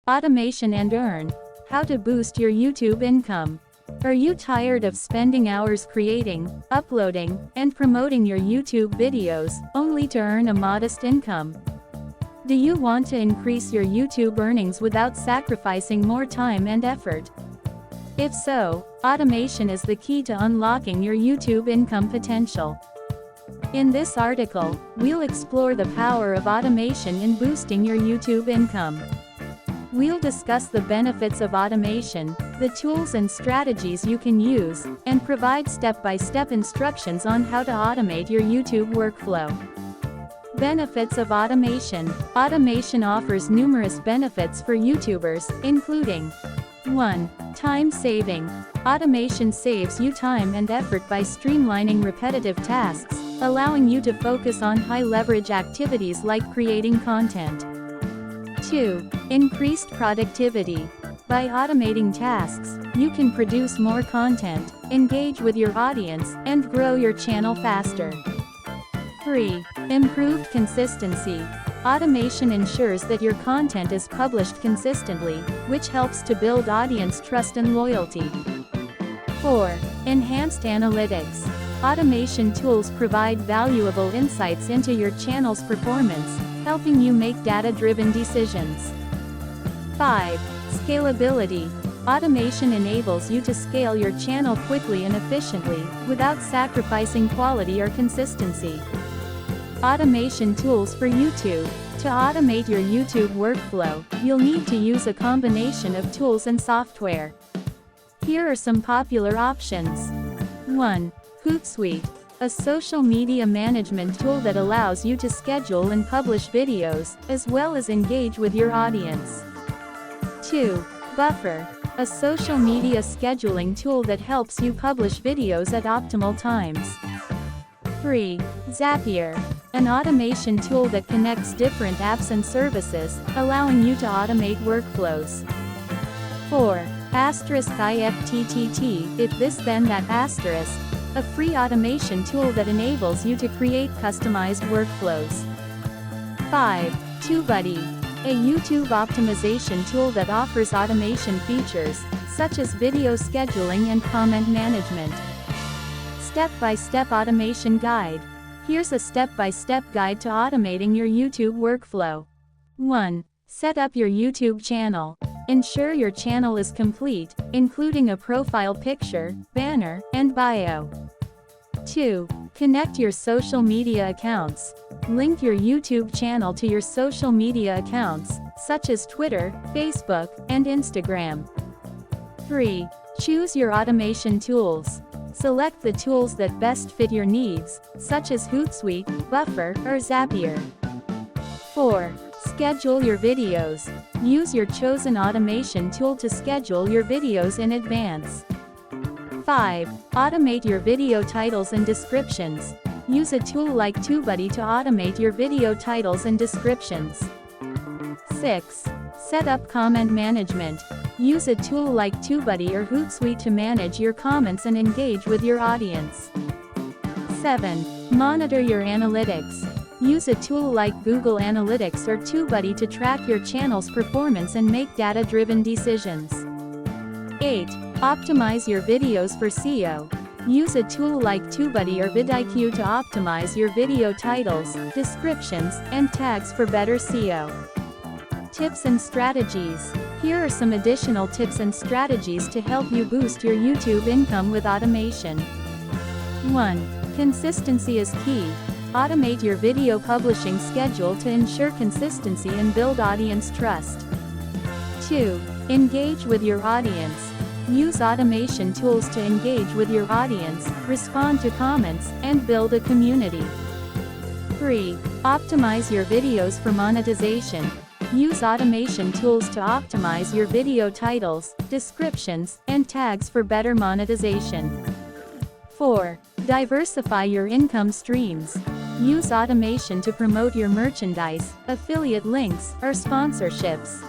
Automation and earn. How to boost your YouTube income. Are you tired of spending hours creating, uploading, and promoting your YouTube videos, only to earn a modest income? Do you want to increase your YouTube earnings without sacrificing more time and effort? If so, automation is the key to unlocking your YouTube income potential. In this article, we'll explore the power of automation in boosting your YouTube income. We'll discuss the benefits of automation, the tools and strategies you can use, and provide step-by-step instructions on how to automate your YouTube workflow. Benefits of automation. Automation offers numerous benefits for YouTubers, including 1. Time saving. Automation saves you time and effort by streamlining repetitive tasks, allowing you to focus on high-leverage activities like creating content. 2. Increased productivity. By automating tasks, you can produce more content, engage with your audience, and grow your channel faster. 3. Improved consistency. Automation ensures that your content is published consistently, which helps to build audience trust and loyalty. 4. Enhanced analytics. Automation tools provide valuable insights into your channel's performance, helping you make data-driven decisions. 5. Scalability. Automation enables you to scale your channel quickly and efficiently, without sacrificing quality or consistency. Automation tools for YouTube. To automate your YouTube workflow, you'll need to use a combination of tools and software. Here are some popular options. 1. Hootsuite, a social media management tool that allows you to schedule and publish videos, as well as engage with your audience. 2. Buffer, a social media scheduling tool that helps you publish videos at optimal times. 3. Zapier, an automation tool that connects different apps and services, allowing you to automate workflows. 4. *IFTTT, if this then that asterisk, a free automation tool that enables you to create customized workflows. 5. TubeBuddy, a YouTube optimization tool that offers automation features, such as video scheduling and comment management. Step-by-step automation guide. Here's a step-by-step guide to automating your YouTube workflow. 1. Set up your YouTube channel. Ensure your channel is complete, including a profile picture, banner, and bio. 2. Connect your social media accounts. Link your YouTube channel to your social media accounts, such as Twitter, Facebook, and Instagram. 3. Choose your automation tools. Select the tools that best fit your needs, such as Hootsuite, Buffer, or Zapier. 4. Schedule your videos. Use your chosen automation tool to schedule your videos in advance. 5. Automate your video titles and descriptions. Use a tool like TubeBuddy to automate your video titles and descriptions. 6. Set up comment management. Use a tool like TubeBuddy or Hootsuite to manage your comments and engage with your audience. 7. Monitor your analytics. Use a tool like Google Analytics or TubeBuddy to track your channel's performance and make data-driven decisions. 8. Optimize your videos for SEO. Use a tool like TubeBuddy or vidIQ to optimize your video titles, descriptions, and tags for better SEO. Tips and strategies. Here are some additional tips and strategies to help you boost your YouTube income with automation. 1. Consistency is key. Automate your video publishing schedule to ensure consistency and build audience trust. 2. Engage with your audience. Use automation tools to engage with your audience, respond to comments, and build a community. 3. Optimize your videos for monetization. Use automation tools to optimize your video titles, descriptions, and tags for better monetization. 4. Diversify your income streams. Use automation to promote your merchandise, affiliate links, or sponsorships.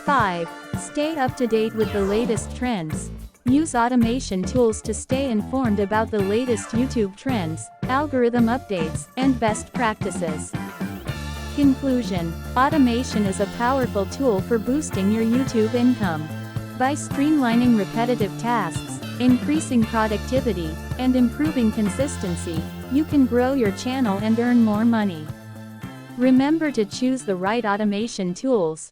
5. Stay up to date with the latest trends. Use automation tools to stay informed about the latest YouTube trends, algorithm updates, and best practices. Conclusion: automation is a powerful tool for boosting your YouTube income. By streamlining repetitive tasks, increasing productivity, and improving consistency, you can grow your channel and earn more money. Remember to choose the right automation tools.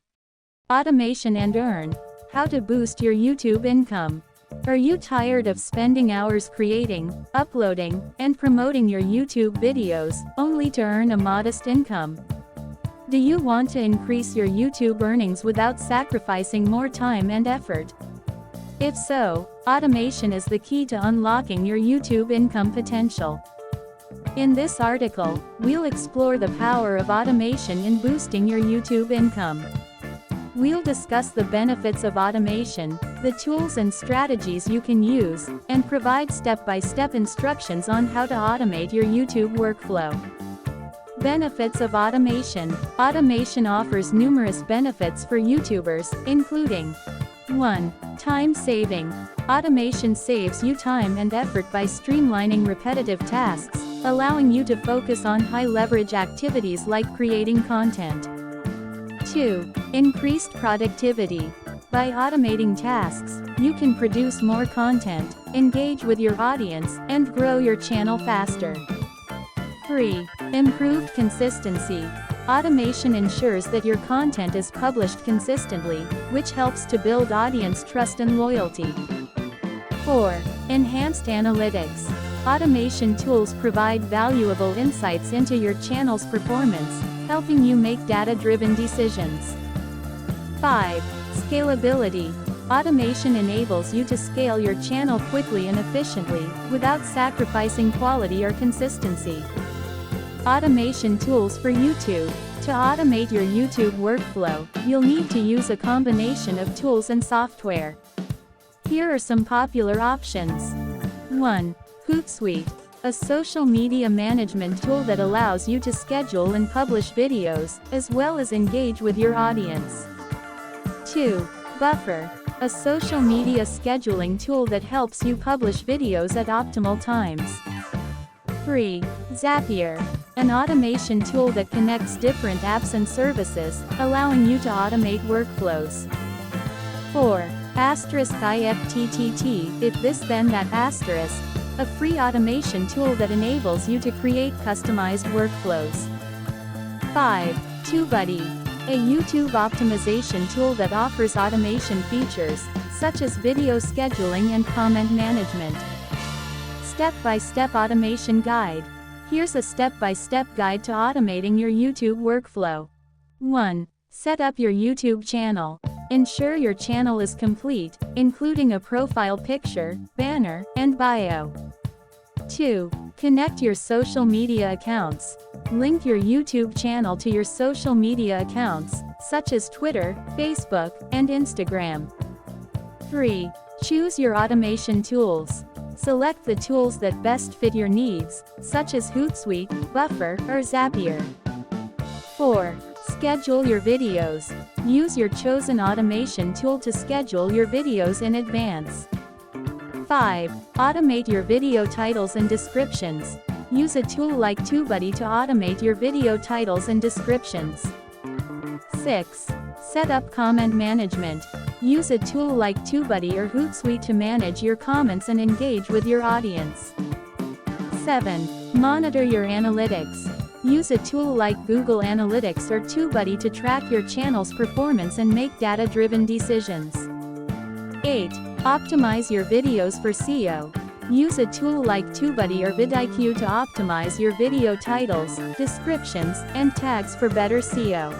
Automation and earn. How to boost your YouTube income. Are you tired of spending hours creating, uploading, and promoting your YouTube videos, only to earn a modest income? Do you want to increase your YouTube earnings without sacrificing more time and effort? If so, automation is the key to unlocking your YouTube income potential. In this article, we'll explore the power of automation in boosting your YouTube income. We'll discuss the benefits of automation, the tools and strategies you can use, and provide step-by-step instructions on how to automate your YouTube workflow. Benefits of automation. Automation offers numerous benefits for YouTubers, including 1. Time saving. Automation saves you time and effort by streamlining repetitive tasks, allowing you to focus on high-leverage activities like creating content. 2. Increased productivity. By automating tasks, you can produce more content, engage with your audience, and grow your channel faster. 3. Improved consistency. Automation ensures that your content is published consistently, which helps to build audience trust and loyalty. 4. Enhanced analytics. Automation tools provide valuable insights into your channel's performance, helping you make data-driven decisions. 5. Scalability. Automation enables you to scale your channel quickly and efficiently, without sacrificing quality or consistency. Automation tools for YouTube. To automate your YouTube workflow, you'll need to use a combination of tools and software. Here are some popular options. 1. Hootsuite, a social media management tool that allows you to schedule and publish videos, as well as engage with your audience. 2. Buffer, a social media scheduling tool that helps you publish videos at optimal times. 3. Zapier, an automation tool that connects different apps and services, allowing you to automate workflows. 4. *IFTTT, if this then that asterisk, a free automation tool that enables you to create customized workflows. 5. TubeBuddy, a YouTube optimization tool that offers automation features, such as video scheduling and comment management. Step-by-step automation guide. Here's a step-by-step guide to automating your YouTube workflow. 1. Set up your YouTube channel. Ensure your channel is complete, including a profile picture, banner, and bio. 2. Connect your social media accounts. Link your YouTube channel to your social media accounts, such as Twitter, Facebook, and Instagram. 3. Choose your automation tools. Select the tools that best fit your needs, such as Hootsuite, Buffer, or Zapier. 4. Schedule your videos. Use your chosen automation tool to schedule your videos in advance. 5. Automate your video titles and descriptions. Use a tool like TubeBuddy to automate your video titles and descriptions. 6. Set up comment management. Use a tool like TubeBuddy or Hootsuite to manage your comments and engage with your audience. 7. Monitor your analytics. Use a tool like Google Analytics or TubeBuddy to track your channel's performance and make data-driven decisions. 8. Optimize your videos for SEO. Use a tool like TubeBuddy or vidIQ to optimize your video titles, descriptions, and tags for better SEO.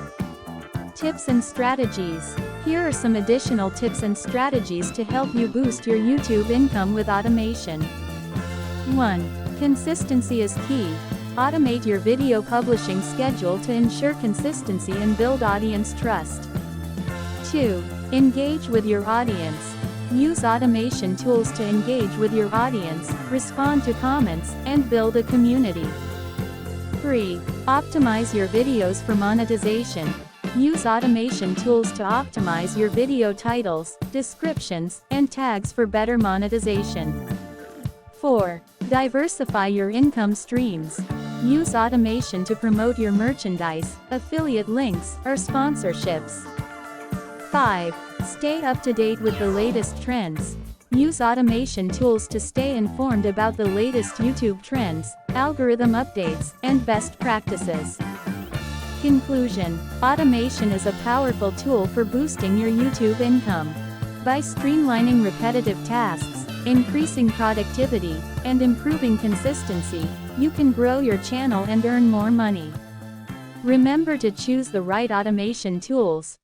Tips and strategies. Here are some additional tips and strategies to help you boost your YouTube income with automation. 1. Consistency is key. Automate your video publishing schedule to ensure consistency and build audience trust. 2. Engage with your audience. Use automation tools to engage with your audience, respond to comments, and build a community. 3. Optimize your videos for monetization. Use automation tools to optimize your video titles, descriptions, and tags for better monetization. 4. Diversify your income streams. Use automation to promote your merchandise, affiliate links, or sponsorships. 5. Stay up to date with the latest trends. Use automation tools to stay informed about the latest YouTube trends, algorithm updates, and best practices. Conclusion: automation is a powerful tool for boosting your YouTube income. By streamlining repetitive tasks, increasing productivity, and improving consistency, you can grow your channel and earn more money. Remember to choose the right automation tools,